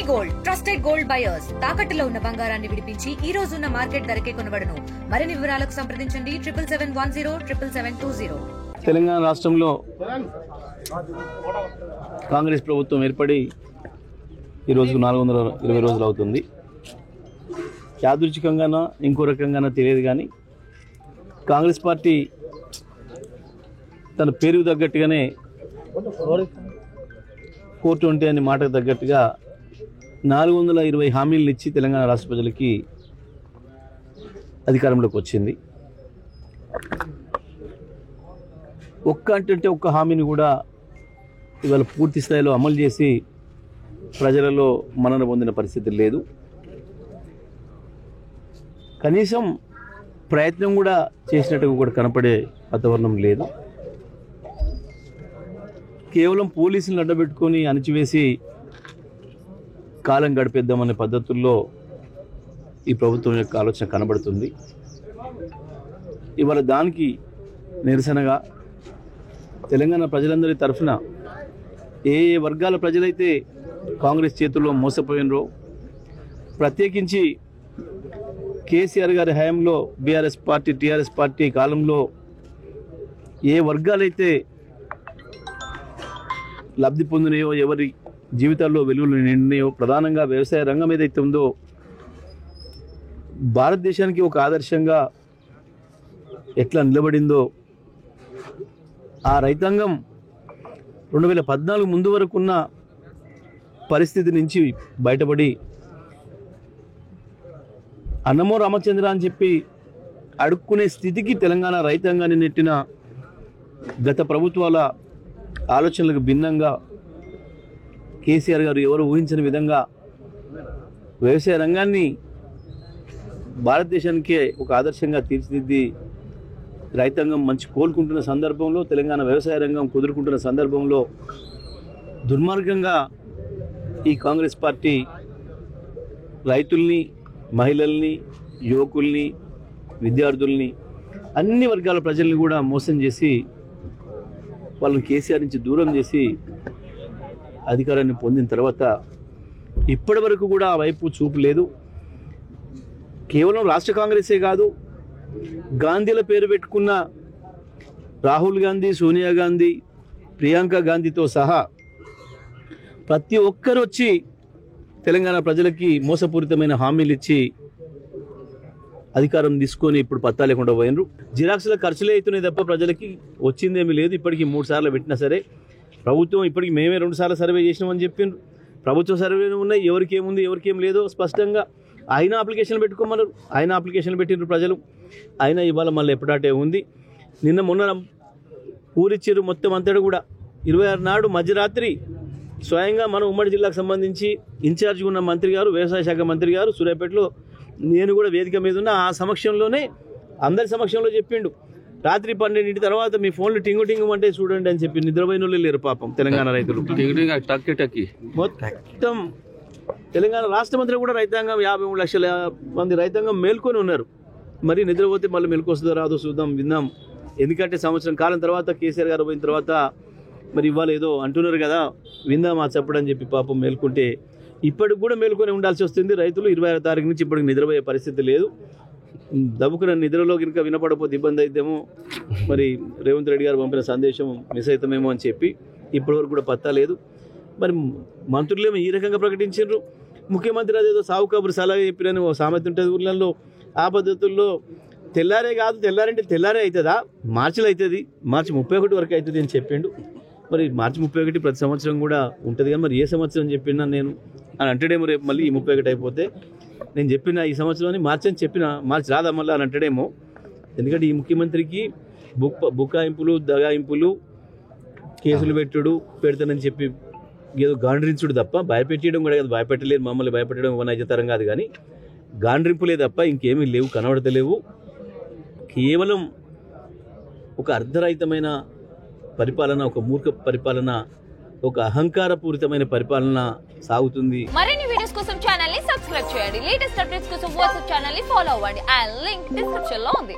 Gold trusted gold buyers తాకట్టులో ఉన్న బంగారాన్ని విడిపించి ఈ రోజు ఉన్న మార్కెట్ ధరకే కొనబడును. మరిన్ని వివరాలకు సంప్రదించండి 77107720. తెలంగాణ రాష్ట్రంలో కాంగ్రెస్ ప్రభుత్వం ఏర్పడి ఈ రోజుకు 420 రోజులు అవుతుంది. యాదృచ్ఛికంగానా ఇంకో రకంగానా తెలియదు, కానీ కాంగ్రెస్ పార్టీ తన పేరుకు తగ్గట్టుగానే 420 అనే మాటకు తగ్గట్టుగా 420 హామీలను ఇచ్చి తెలంగాణ రాష్ట్ర ప్రజలకి అధికారంలోకి వచ్చింది. ఒక్క హామీని కూడా ఇవాళ పూర్తి స్థాయిలో అమలు చేసి ప్రజలలో మన్నన పొందిన పరిస్థితి లేదు. కనీసం ప్రయత్నం కూడా చేసినట్టుగా కూడా కనపడే వాతావరణం లేదు. కేవలం పోలీసులను అడ్డబెట్టుకొని అణచివేసి కాలం గడిపేద్దామనే పద్ధతుల్లో ఈ ప్రభుత్వం యొక్క ఆలోచన కనబడుతుంది. ఇవాళ దానికి నిరసనగా తెలంగాణ ప్రజలందరి తరఫున ఏ వర్గాల ప్రజలైతే కాంగ్రెస్ చేతుల్లో మోసపోయినరో, ప్రత్యేకించి కేసీఆర్ గారి హయాంలో బీఆర్ఎస్ పార్టీ టీఆర్ఎస్ పార్టీ కాలంలో ఏ వర్గాలైతే లబ్ధి పొందినాయో, ఎవరి జీవితాల్లో వెలుగులు నిండినాయో, ప్రధానంగా వ్యవసాయ రంగం ఏదైతే ఉందో భారతదేశానికి ఒక ఆదర్శంగా ఎట్లా నిలబడిందో, ఆ రైతాంగం 2014 ముందు వరకు ఉన్న పరిస్థితి నుంచి బయటపడి అన్నమో రామచంద్ర అని చెప్పి అడుక్కునే స్థితికి తెలంగాణ రైతాంగాన్ని నెట్టిన గత ప్రభుత్వాల ఆలోచనలకు భిన్నంగా కేసీఆర్ గారు ఎవరు ఊహించని విధంగా వ్యవసాయ రంగాన్ని భారతదేశానికే ఒక ఆదర్శంగా తీర్చిదిద్ది రైతాంగం మంచి కోలుకుంటున్న సందర్భంలో, తెలంగాణ వ్యవసాయ రంగం కుదురుకుంటున్న సందర్భంలో దుర్మార్గంగా ఈ కాంగ్రెస్ పార్టీ రైతుల్ని, మహిళల్ని, యువకుల్ని, విద్యార్థుల్ని, అన్ని వర్గాల ప్రజల్ని కూడా మోసం చేసి వాళ్ళని కేసీఆర్ నుంచి దూరం చేసి అధికారాన్ని పొందిన తర్వాత ఇప్పటి వరకు కూడా ఆ వైపు చూపు లేదు. కేవలం రాష్ట్ర కాంగ్రెసే కాదు, గాంధీల పేరు పెట్టుకున్న రాహుల్ గాంధీ, సోనియా గాంధీ, ప్రియాంక గాంధీతో సహా ప్రతి ఒక్కరు వచ్చి తెలంగాణ ప్రజలకి మోసపూరితమైన హామీలు ఇచ్చి అధికారం తీసుకొని ఇప్పుడు పత్తా లేకుండా పోయినరు. జిరాక్స్ల ఖర్చులే అవుతున్నాయి తప్ప ప్రజలకి వచ్చిందేమీ లేదు. ఇప్పటికీ 3 సార్లు పెట్టినా సరే ప్రభుత్వం ఇప్పటికి మేమే 2 సార్లు సర్వే చేసినామని చెప్పిండ్రు. ప్రభుత్వ సర్వేలు ఉన్నాయి, ఎవరికి ఏముంది ఎవరికి ఏం లేదో స్పష్టంగా. ఆయన అప్లికేషన్లు పెట్టుకోమన్నారు, ఆయన అప్లికేషన్లు పెట్టిండ్రు ప్రజలు. అయినా ఇవాళ మళ్ళీ ఎప్పుడాటే ఉంది. నిన్న మొన్న ఊరిచ్చిర్రు మొత్తం అంతటా కూడా. 26 నాడు మధ్యరాత్రి స్వయంగా మన ఉమ్మడి జిల్లాకు సంబంధించి ఇన్ఛార్జ్గా ఉన్న మంత్రి గారు, వ్యవసాయ శాఖ మంత్రి గారు సూర్యాపేటలో, నేను కూడా వేదిక మీద ఉన్న ఆ సమక్షంలోనే అందరి సమక్షంలో చెప్పిండు, రాత్రి 12 తర్వాత మీ ఫోన్లు టింగు టింగు అంటే చూడండి అని చెప్పి. నిద్రపోయిన వాళ్ళు లేరు పాపం తెలంగాణ రైతులు. మొత్తం తెలంగాణ రాష్ట్ర మంత్రి కూడా రైతాంగం 53 లక్షల మంది రైతాంగం మేల్కొని ఉన్నారు. మరి నిద్రపోతే మళ్ళీ మెలకు వస్తుందో రాదో చూద్దాం, విందాం. ఎందుకంటే సంవత్సరం కాలం తర్వాత కేసీఆర్ గారు పోయిన తర్వాత మరి ఇవాళ ఏదో అంటున్నారు కదా, విందాం ఆ చెప్పడని చెప్పి పాపం మేల్కుంటే ఇప్పటికి కూడా మేల్కొని ఉండాల్సి వస్తుంది. రైతులు 26వ తారీఖు నుంచి ఇప్పటికి నిద్రపోయే పరిస్థితి లేదు. దబ్బుకున్న నిద్రలో కనుక వినపడపోతే ఇబ్బంది అయితేమో మరి రేవంత్ రెడ్డి గారు పంపిన సందేశం మిస్ అవుతామేమో అని చెప్పి ఇప్పటివరకు కూడా పత్తా లేదు. మరి మంత్రులేమో ఈ రకంగా ప్రకటించారు. ముఖ్యమంత్రి అదేదో సాగు కబురు సలహా చెప్పిరని ఓ సామెత ఉంటుంది ఊళ్ళల్లో. ఆ పద్ధతుల్లో తెల్లారే కాదు, తెల్లారంటే తెల్లారే అవుతుందా, మార్చిలో అవుతుంది, మార్చి 31 వరకు అవుతుంది అని చెప్పిండు. మరి మార్చి 31 ప్రతి సంవత్సరం కూడా ఉంటుంది, కానీ మరి ఏ సంవత్సరం చెప్పినా నేను అని అంటాడేమో. రేపు మళ్ళీ ఈ 31 అయిపోతే నేను చెప్పిన ఈ సంవత్సరం అని మార్చి అని చెప్పిన, మార్చి రాదా మళ్ళీ అని అంటాడేమో. ఎందుకంటే ఈ ముఖ్యమంత్రికి బుకాయింపులు, దగాయింపులు, కేసులు పెడతానని చెప్పి ఏదో గాండ్రించుడు తప్ప భయపెట్టడం కూడా కాదు. భయపెట్టలేదు, మమ్మల్ని భయపెట్టడం నైజతరం కాదు, కానీ గాండ్రింపులే తప్ప ఇంకేమీ లేవు, కనబడతలేవు. కేవలం ఒక అర్ధరహితమైన పరిపాలన, ఒక మూర్ఖ పరిపాలన, ఒక అహంకారపూరితమైన పరిపాలన సాగుతుంది. మరిన్ని వీడియోస్ కోసం ఛానల్ ని సబ్స్క్రైబ్ చేయండి. లేటెస్ట్ అప్డేట్స్ కోసం వాట్సాప్ ఛానల్ ని ఫాలో అవ్వండి. ఆ లింక్ డిస్క్రిప్షన్ లో ఉంది.